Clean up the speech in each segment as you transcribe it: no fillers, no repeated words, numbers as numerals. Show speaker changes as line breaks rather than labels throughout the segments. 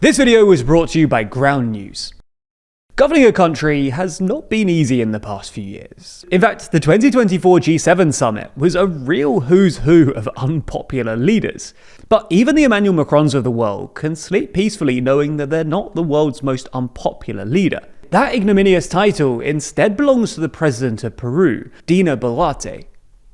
This video was brought to you by Ground News. Governing a country has not been easy in the past few years. In fact, the 2024 G7 summit was a real who's who of unpopular leaders. But even the Emmanuel Macrons of the world can sleep peacefully knowing that they're not the world's most unpopular leader. That ignominious title instead belongs to the president of Peru, Dina Boluarte.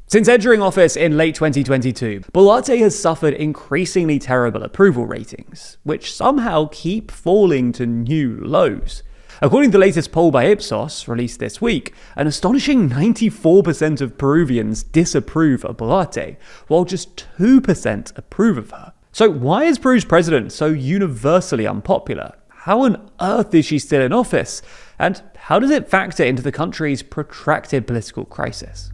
Since entering office in late 2022, Boluarte has suffered increasingly terrible approval ratings, which somehow keep falling to new lows. According to the latest poll by Ipsos, released this week, an astonishing 94% of Peruvians disapprove of Boluarte, while just 2% approve of her. So why is Peru's president so universally unpopular? How on earth is she still in office? And how does it factor into the country's protracted political crisis?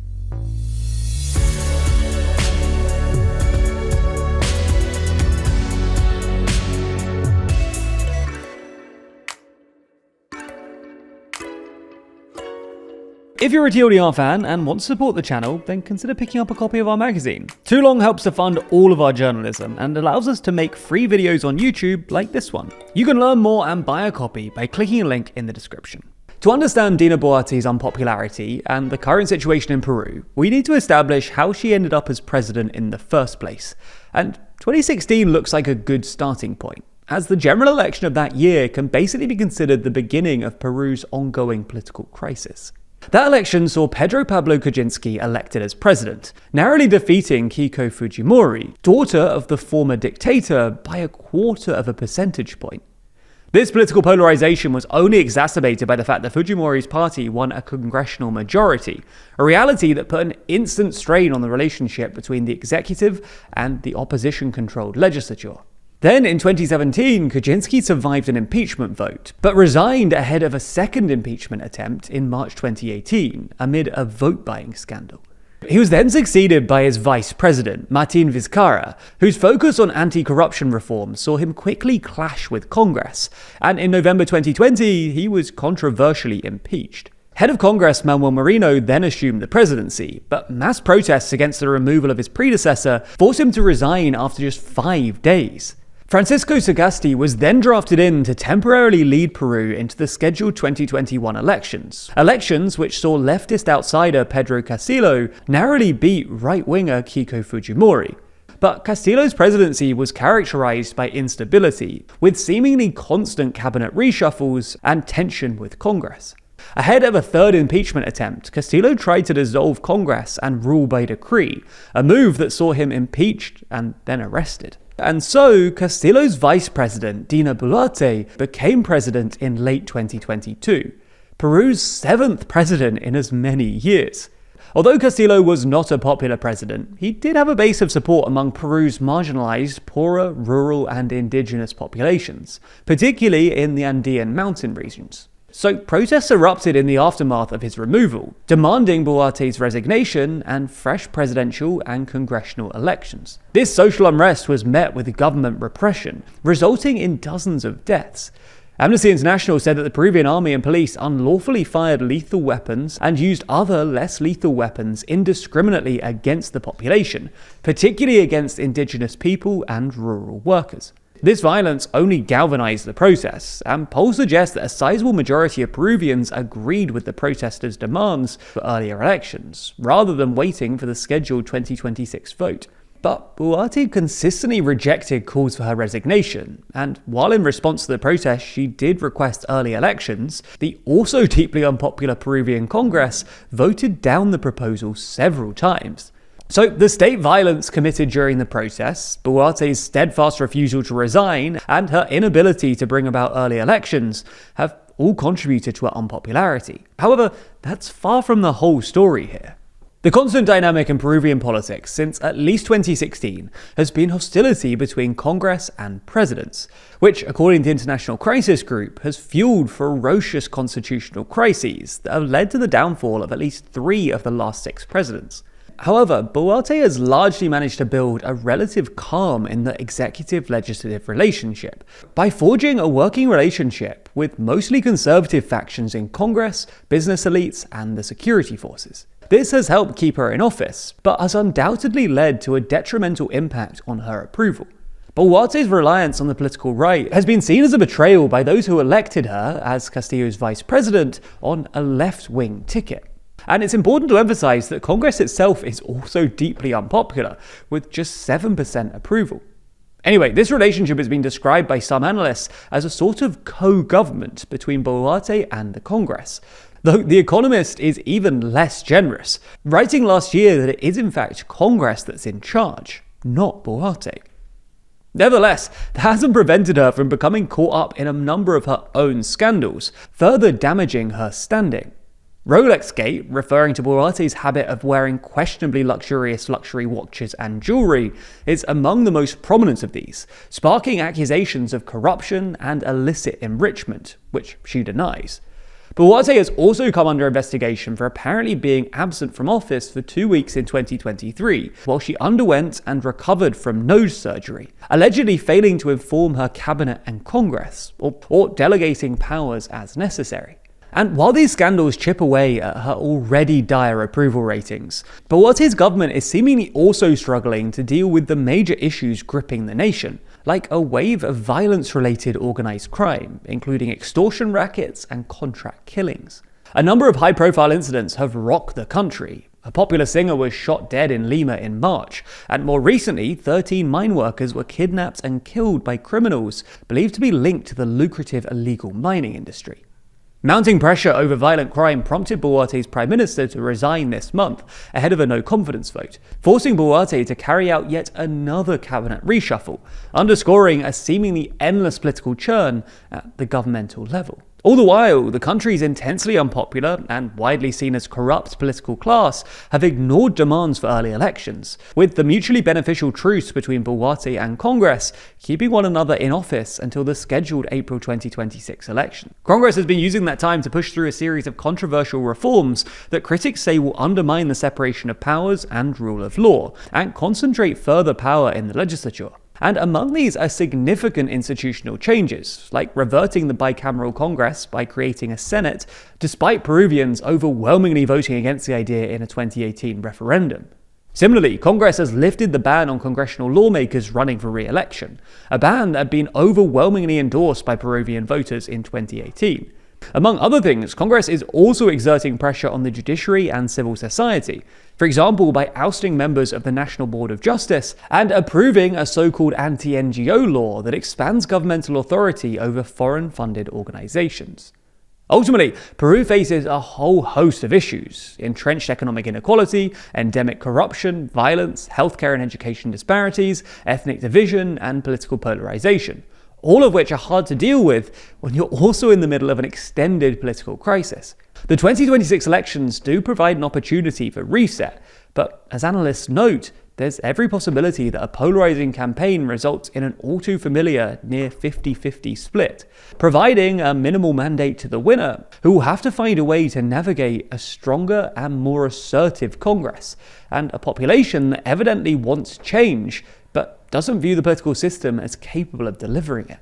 If you're a TLDR fan and want to support the channel, then consider picking up a copy of our magazine. Too Long helps to fund all of our journalism and allows us to make free videos on YouTube like this one. You can learn more and buy a copy by clicking a link in the description. To understand Dina Boluarte's unpopularity and the current situation in Peru, we need to establish how she ended up as president in the first place. And 2016 looks like a good starting point, as the general election of that year can basically be considered the beginning of Peru's ongoing political crisis. That election saw Pedro Pablo Kuczynski elected as president, narrowly defeating Keiko Fujimori, daughter of the former dictator, by a quarter of a percentage point. This political polarization was only exacerbated by the fact that Fujimori's party won a congressional majority, a reality that put an instant strain on the relationship between the executive and the opposition-controlled legislature. Then, in 2017, Kuczynski survived an impeachment vote, but resigned ahead of a second impeachment attempt in March 2018, amid a vote-buying scandal. He was then succeeded by his vice president, Martin Vizcarra, whose focus on anti-corruption reform saw him quickly clash with Congress, and in November 2020, he was controversially impeached. Head of Congress Manuel Merino then assumed the presidency, but mass protests against the removal of his predecessor forced him to resign after just 5 days. Francisco Sagasti was then drafted in to temporarily lead Peru into the scheduled 2021 elections. Elections which saw leftist outsider Pedro Castillo narrowly beat right-winger Keiko Fujimori. But Castillo's presidency was characterized by instability, with seemingly constant cabinet reshuffles and tension with Congress. Ahead of a third impeachment attempt, Castillo tried to dissolve Congress and rule by decree, a move that saw him impeached and then arrested. And so, Castillo's vice president, Dina Boluarte, became president in late 2022, Peru's 7th president in as many years. Although Castillo was not a popular president, he did have a base of support among Peru's marginalized, poorer, rural and indigenous populations, particularly in the Andean mountain regions. So protests erupted in the aftermath of his removal, demanding Boluarte's resignation and fresh presidential and congressional elections. This social unrest was met with government repression, resulting in dozens of deaths. Amnesty International said that the Peruvian army and police unlawfully fired lethal weapons and used other less lethal weapons indiscriminately against the population, particularly against indigenous people and rural workers. This violence only galvanized the protests, and polls suggest that a sizable majority of Peruvians agreed with the protesters' demands for earlier elections, rather than waiting for the scheduled 2026 vote. But Boluarte consistently rejected calls for her resignation, and while in response to the protests she did request early elections, the also deeply unpopular Peruvian Congress voted down the proposal several times. So the state violence committed during the protests, Boluarte's steadfast refusal to resign, and her inability to bring about early elections have all contributed to her unpopularity. However, that's far from the whole story here. The constant dynamic in Peruvian politics since at least 2016 has been hostility between Congress and presidents, which, according to the International Crisis Group, has fueled ferocious constitutional crises that have led to the downfall of at least 3 of the last 6 presidents. However, Boluarte has largely managed to build a relative calm in the executive-legislative relationship by forging a working relationship with mostly conservative factions in Congress, business elites, and the security forces. This has helped keep her in office, but has undoubtedly led to a detrimental impact on her approval. Boluarte's reliance on the political right has been seen as a betrayal by those who elected her as Castillo's vice president on a left-wing ticket. And it's important to emphasize that Congress itself is also deeply unpopular, with just 7% approval. Anyway, this relationship has been described by some analysts as a sort of co-government between Boluarte and the Congress, though The Economist is even less generous, writing last year that it is in fact Congress that's in charge, not Boluarte. Nevertheless, that hasn't prevented her from becoming caught up in a number of her own scandals, further damaging her standing. Rolexgate, referring to Boluarte's habit of wearing questionably luxurious luxury watches and jewellery, is among the most prominent of these, sparking accusations of corruption and illicit enrichment, which she denies. Boluarte has also come under investigation for apparently being absent from office for 2 weeks in 2023, while she underwent and recovered from nose surgery, allegedly failing to inform her cabinet and Congress, or delegating powers as necessary. And while these scandals chip away at her already dire approval ratings, Boluarte's government is seemingly also struggling to deal with the major issues gripping the nation, like a wave of violence-related organised crime, including extortion rackets and contract killings. A number of high-profile incidents have rocked the country. A popular singer was shot dead in Lima in March, and more recently, 13 mine workers were kidnapped and killed by criminals believed to be linked to the lucrative illegal mining industry. Mounting pressure over violent crime prompted Boluarte's prime minister to resign this month, ahead of a no-confidence vote, forcing Boluarte to carry out yet another cabinet reshuffle, underscoring a seemingly endless political churn at the governmental level. All the while, the country's intensely unpopular and widely seen as corrupt political class have ignored demands for early elections, with the mutually beneficial truce between Boluarte and Congress keeping one another in office until the scheduled April 2026 election. Congress has been using that time to push through a series of controversial reforms that critics say will undermine the separation of powers and rule of law, and concentrate further power in the legislature. And among these are significant institutional changes, like reverting the bicameral Congress by creating a Senate, despite Peruvians overwhelmingly voting against the idea in a 2018 referendum. Similarly, Congress has lifted the ban on congressional lawmakers running for re-election, a ban that had been overwhelmingly endorsed by Peruvian voters in 2018. Among other things, Congress is also exerting pressure on the judiciary and civil society, for example by ousting members of the National Board of Justice and approving a so-called anti-NGO law that expands governmental authority over foreign-funded organizations. Ultimately, Peru faces a whole host of issues: entrenched economic inequality, endemic corruption, violence, healthcare and education disparities, ethnic division, and political polarization, all of which are hard to deal with when you're also in the middle of an extended political crisis. The 2026 elections do provide an opportunity for reset, but as analysts note, there's every possibility that a polarizing campaign results in an all-too-familiar near 50-50 split, providing a minimal mandate to the winner, who will have to find a way to navigate a stronger and more assertive Congress, and a population that evidently wants change, but doesn't view the political system as capable of delivering it.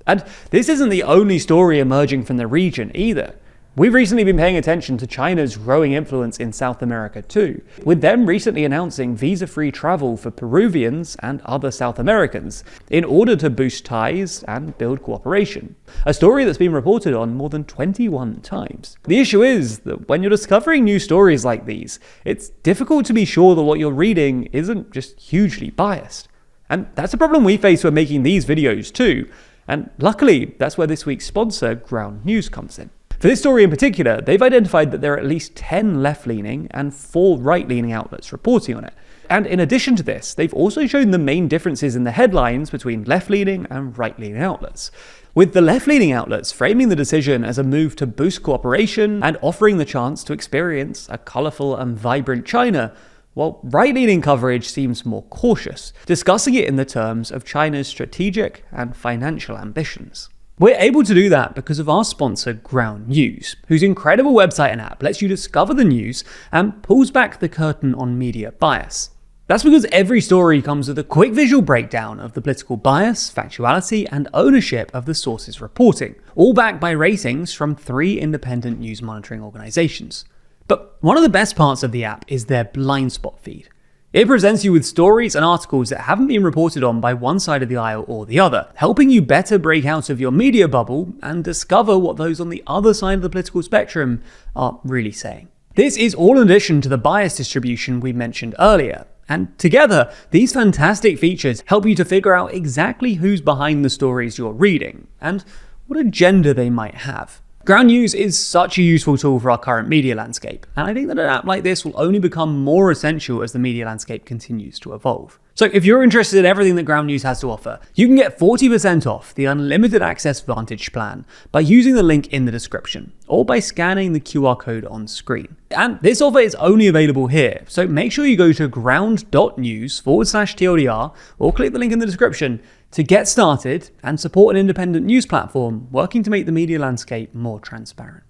And this isn't the only story emerging from the region either. We've recently been paying attention to China's growing influence in South America too, with them recently announcing visa-free travel for Peruvians and other South Americans in order to boost ties and build cooperation, a story that's been reported on more than 21 times. The issue is that when you're discovering new stories like these, it's difficult to be sure that what you're reading isn't just hugely biased. And that's a problem we face when making these videos too, and luckily that's where this week's sponsor, Ground News, comes in. For this story in particular, they've identified that there are at least 10 left-leaning and 4 right-leaning outlets reporting on it. And in addition to this, they've also shown the main differences in the headlines between left-leaning and right-leaning outlets, with the left-leaning outlets framing the decision as a move to boost cooperation and offering the chance to experience a colourful and vibrant China, while right-leaning coverage seems more cautious, discussing it in the terms of China's strategic and financial ambitions. We're able to do that because of our sponsor, Ground News, whose incredible website and app lets you discover the news and pulls back the curtain on media bias. That's because every story comes with a quick visual breakdown of the political bias, factuality, and ownership of the source's reporting, all backed by ratings from 3 independent news monitoring organizations. But one of the best parts of the app is their blind spot feed. It presents you with stories and articles that haven't been reported on by one side of the aisle or the other, helping you better break out of your media bubble and discover what those on the other side of the political spectrum are really saying. This is all in addition to the bias distribution we mentioned earlier. And together, these fantastic features help you to figure out exactly who's behind the stories you're reading and what agenda they might have. Ground News is such a useful tool for our current media landscape, and I think that an app like this will only become more essential as the media landscape continues to evolve. So if you're interested in everything that Ground News has to offer, you can get 40% off the Unlimited Access Vantage plan by using the link in the description, or by scanning the QR code on screen. And this offer is only available here, so make sure you go to ground.news/TLDR or click the link in the description to get started and support an independent news platform working to make the media landscape more transparent.